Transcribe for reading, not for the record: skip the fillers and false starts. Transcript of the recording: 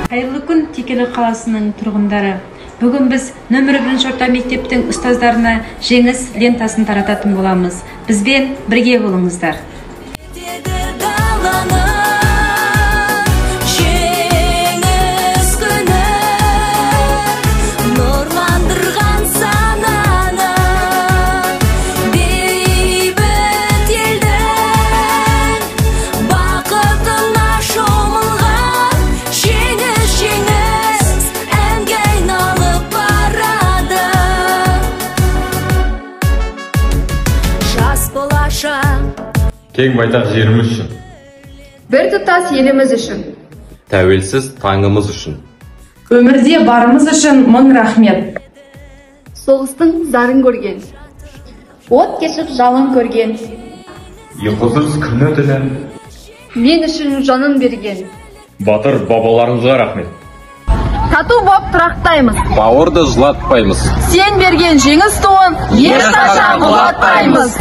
Қайырлы күн Текелі қаласының тұрғындары. Бүгін біз нөмірі 1 орта мектептің ұстаздарына жеңіс лентасын тарататын боламыз. Бізбен бірге болыңыздар. Кең байтақ жеріміз үшін, бір тұтас еліміз үшін, тәуелсіз таңымыз үшін, өмірде барымыз үшін мың рахмет. Соғыстың зарын көрген, от кешіп жалын көрген, ұйқысыз күні түні мен үшін жанын берген, батыр бабаларымызға рахмет. тату боп тұрақтаймыз, Бауырды жылатпаймыз. Сен берген жеңіс туын ешқашан құлатпаймыз.